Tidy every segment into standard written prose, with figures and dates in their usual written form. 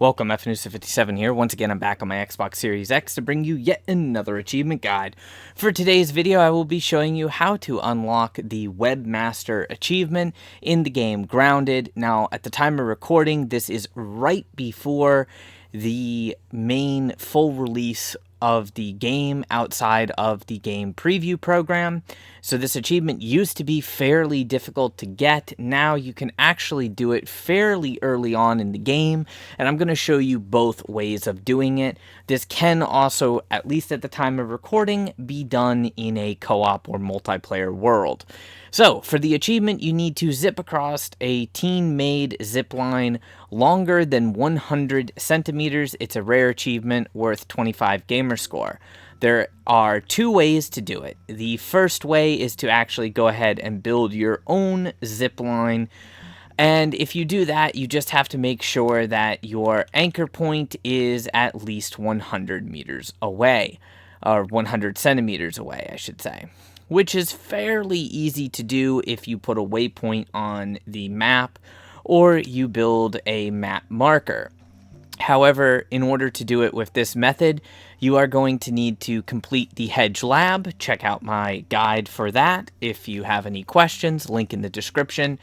Welcome, FNusa57 here. Once again, I'm back on my Xbox Series X to bring you yet another achievement guide. For today's video, I will be showing you how to unlock the Webmaster achievement in the game Grounded. Now, at the time of recording, this is right before the main full release of the game outside of the game preview program. So this achievement used to be fairly difficult to get. Now you can actually do it fairly early on in the game, and I'm going to show you both ways of doing it. This can also, at least at the time of recording, be done in a co-op or multiplayer world. So, for the achievement, you need to zip across a teen-made zip line longer than 100 centimeters. It's a rare achievement worth 25 gamer score. There are two ways to do it. The first way is to actually go ahead and build your own zip line. And if you do that, you just have to make sure that your anchor point is at least 100 meters away, or 100 centimeters away, I should say, which is fairly easy to do if you put a waypoint on the map or you build a map marker. However, in order to do it with this method, you are going to need to complete the Hedge lab. Check out my guide for that if you have any questions, link in the description.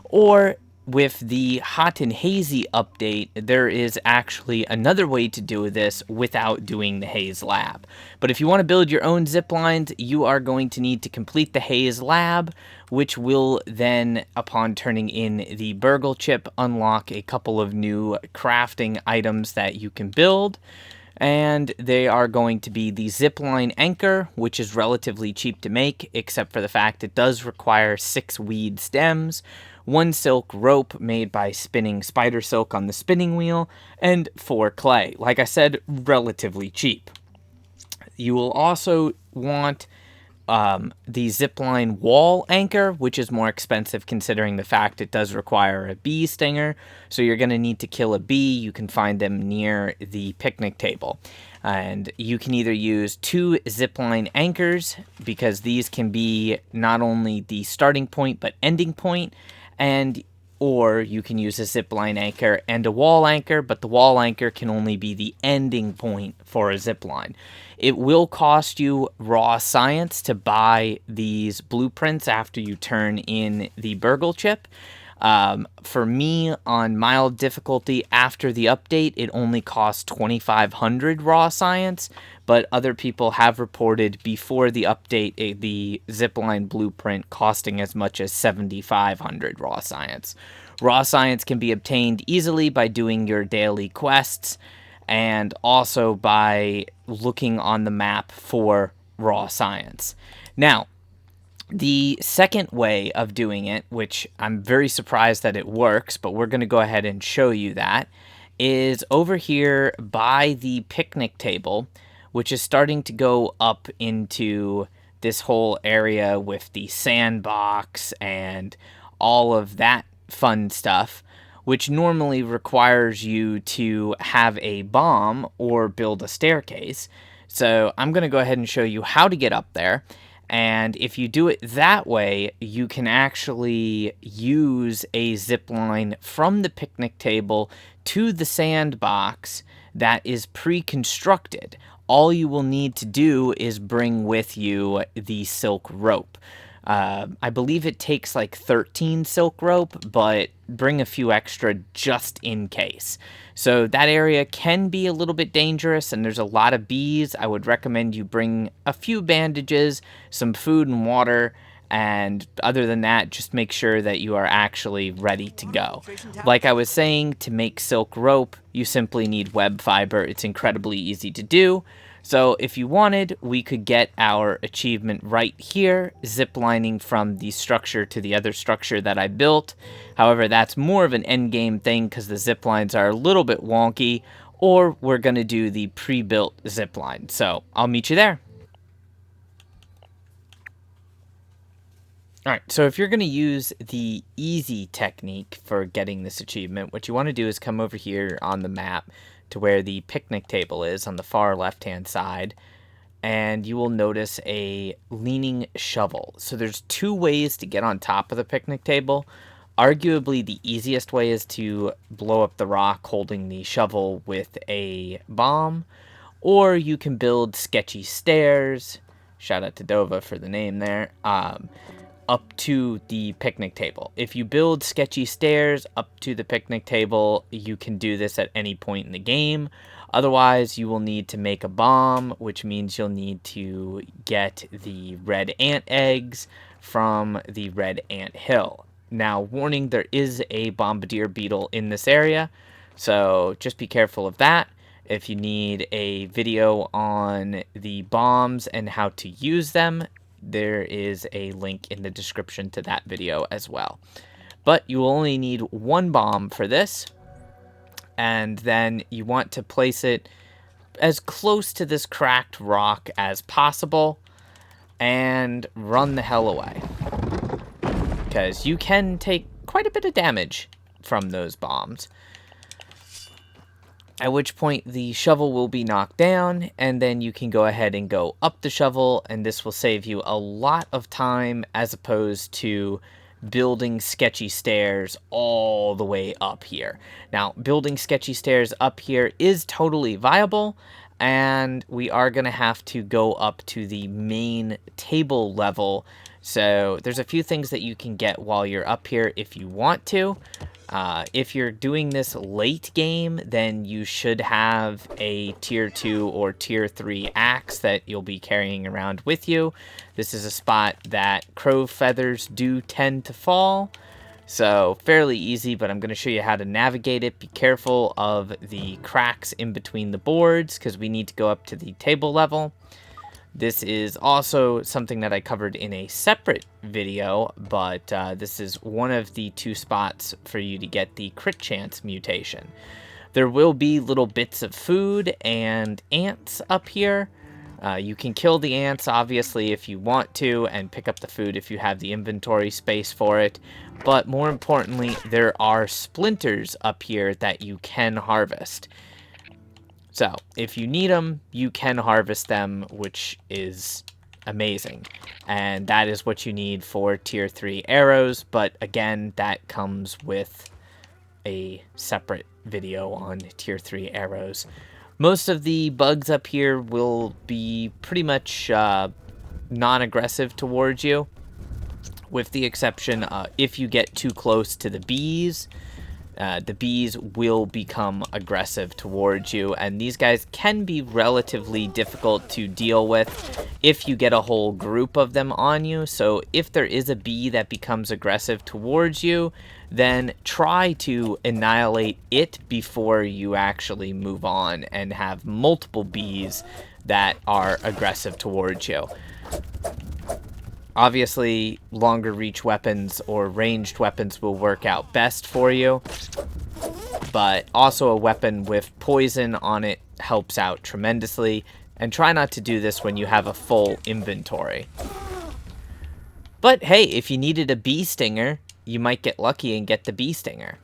Or with the Hot and Hazy update, there is actually another way to do this without doing the Haze lab. But if you want to build your own zip lines, you are going to need to complete the Haze lab, which will then, upon turning in the Burgle chip, unlock a couple of new crafting items that you can build. And they are going to be the zipline anchor, which is relatively cheap to make, except for the fact it does require 6 weed stems, 1 silk rope made by spinning spider silk on the spinning wheel, and 4 clay. Like I said, relatively cheap. You will also want the zipline wall anchor, which is more expensive considering the fact it does require a bee stinger. So you're going to need to kill a bee. You can find them near the picnic table. And you can either use 2 zipline anchors, because these can be not only the starting point but ending point, or you can use a zipline anchor and a wall anchor, but the wall anchor can only be the ending point for a zipline. It will cost you raw science to buy these blueprints after you turn in the Burgle chip. For me, on mild difficulty after the update, it only costs 2,500 raw science, but other people have reported before the update the zipline blueprint costing as much as 7,500 raw science. Raw science can be obtained easily by doing your daily quests, and also by looking on the map for raw science. Now, the second way of doing it, which I'm very surprised that it works, but we're going to go ahead and show you that, is over here by the picnic table, which is starting to go up into this whole area with the sandbox and all of that fun stuff, which normally requires you to have a bomb or build a staircase. So I'm going to go ahead and show you how to get up there. And if you do it that way, you can actually use a zip line from the picnic table to the sandbox that is pre-constructed. All you will need to do is bring with you the silk rope. I believe it takes like 13 silk rope, but bring a few extra just in case. So that area can be a little bit dangerous, and there's a lot of bees. I would recommend you bring a few bandages, some food and water, and other than that, just make sure that you are actually ready to go. Like I was saying, to make silk rope, you simply need web fiber. It's incredibly easy to do. So if you wanted, we could get our achievement right here, ziplining from the structure to the other structure that I built. However, that's more of an endgame thing because the zip lines are a little bit wonky, or we're going to do the pre-built zipline. So I'll meet you there. Alright, so if you're going to use the easy technique for getting this achievement, what you want to do is come over here on the map to where the picnic table is on the far left-hand side, and you will notice a leaning shovel. So there's 2 ways to get on top of the picnic table. Arguably, the easiest way is to blow up the rock holding the shovel with a bomb, or you can build sketchy stairs. Shout out to Dova for the name there. Up to the picnic table. If you build sketchy stairs up to the picnic table, you can do this at any point in the game. Otherwise, you will need to make a bomb, which means you'll need to get the red ant eggs from the red ant hill. Now, warning, there is a bombardier beetle in this area, so just be careful of that. If you need a video on the bombs and how to use them, there is a link in the description to that video as well. But you will only need one bomb for this, and then you want to place it as close to this cracked rock as possible and run the hell away, because you can take quite a bit of damage from those bombs. At which point the shovel will be knocked down, and then you can go ahead and go up the shovel, and this will save you a lot of time as opposed to building sketchy stairs all the way up here. Now, building sketchy stairs up here is totally viable, and we are going to have to go up to the main table level. So there's a few things that you can get while you're up here if you want to. If you're doing this late game, then you should have a tier 2 or tier 3 axe that you'll be carrying around with you. This is a spot that crow feathers do tend to fall, so fairly easy, but I'm going to show you how to navigate it. Be careful of the cracks in between the boards, because we need to go up to the table level. This is also something that I covered in a separate video, but this is one of the 2 spots for you to get the crit chance mutation. There will be little bits of food and ants up here. You can kill the ants, obviously, if you want to, and pick up the food if you have the inventory space for it. But more importantly, there are splinters up here that you can harvest. So, if you need them, you can harvest them, which is amazing. And that is what you need for tier 3 arrows, but again, that comes with a separate video on tier 3 arrows. Most of the bugs up here will be pretty much non-aggressive towards you, with the exception if you get too close to the bees. The bees will become aggressive towards you, and these guys can be relatively difficult to deal with if you get a whole group of them on you. So if there is a bee that becomes aggressive towards you, then try to annihilate it before you actually move on and have multiple bees that are aggressive towards you. Obviously, longer reach weapons or ranged weapons will work out best for you, but also a weapon with poison on it helps out tremendously, and try not to do this when you have a full inventory. But hey, if you needed a bee stinger, you might get lucky and get the bee stinger.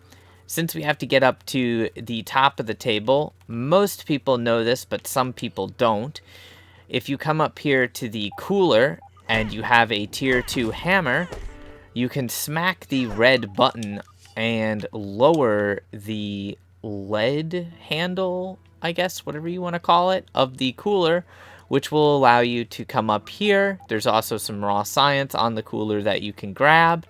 Since we have to get up to the top of the table, most people know this, but some people don't. If you come up here to the cooler and you have a tier 2 hammer, you can smack the red button and lower the lead handle, I guess, whatever you want to call it, of the cooler, which will allow you to come up here. There's also some raw science on the cooler that you can grab.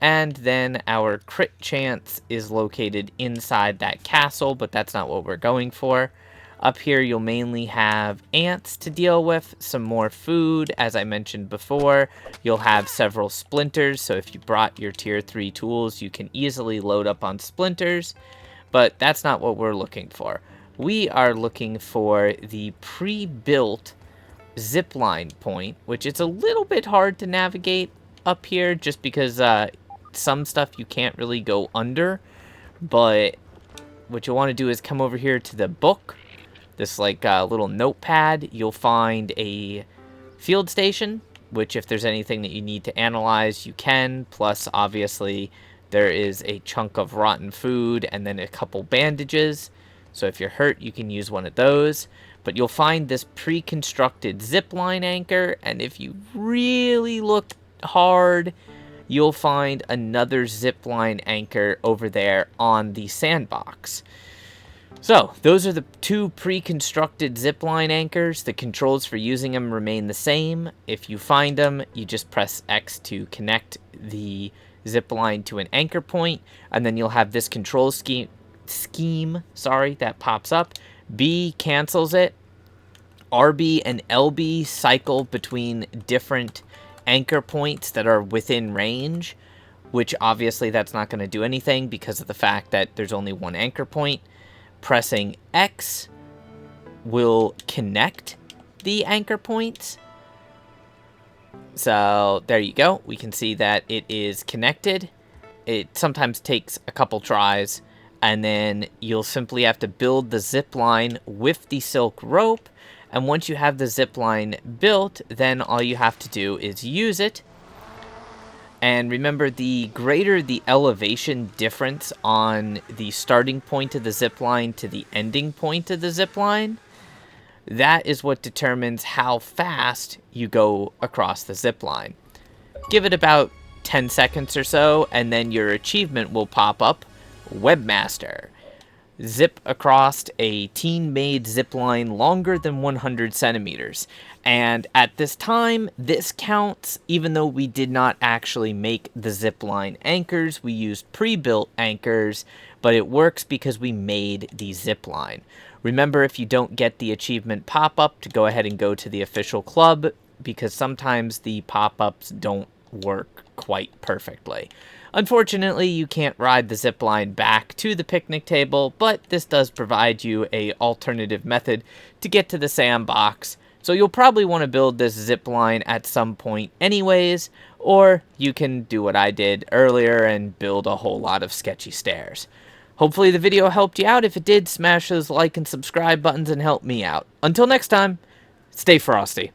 And then our crit chance is located inside that castle, but that's not what we're going for. Up here, you'll mainly have ants to deal with, some more food. As I mentioned before, you'll have several splinters, so if you brought your tier 3 tools, you can easily load up on splinters, but that's not what we're looking for. We are looking for the pre-built zipline point, which it's a little bit hard to navigate up here just because some stuff you can't really go under, but what you'll want to do is come over here to the book. This little notepad, you'll find a field station, which if there's anything that you need to analyze, you can. Plus, obviously, there is a chunk of rotten food and then a couple bandages. So if you're hurt, you can use one of those. But you'll find this pre-constructed zipline anchor, and if you really look hard, you'll find another zipline anchor over there on the sandbox. So, those are the two pre-constructed zipline anchors. The controls for using them remain the same. If you find them, you just press X to connect the zipline to an anchor point, and then you'll have this control scheme that pops up. B cancels it. RB and LB cycle between different anchor points that are within range, which obviously that's not going to do anything because of the fact that there's only one anchor point. Pressing X will connect the anchor points. So there you go. We can see that it is connected. It sometimes takes a couple tries, and then you'll simply have to build the zip line with the silk rope. And once you have the zip line built, then all you have to do is use it. And remember, the greater the elevation difference on the starting point of the zip line to the ending point of the zip line, that is what determines how fast you go across the zip line. Give it about 10 seconds or so, and then your achievement will pop up, Webmaster. Zip across a teen-made zip line longer than 100 centimeters. And at this time, this counts even though we did not actually make the zip line anchors. We used pre-built anchors, but it works because we made the zip line. Remember, if you don't get the achievement pop-up, to go ahead and go to the official club, because sometimes the pop-ups don't work quite perfectly. Unfortunately, you can't ride the zip line back to the picnic table, but this does provide you an alternative method to get to the sandbox. So you'll probably want to build this zip line at some point anyways, or you can do what I did earlier and build a whole lot of sketchy stairs. Hopefully the video helped you out. If it did, smash those like and subscribe buttons and help me out. Until next time, stay frosty.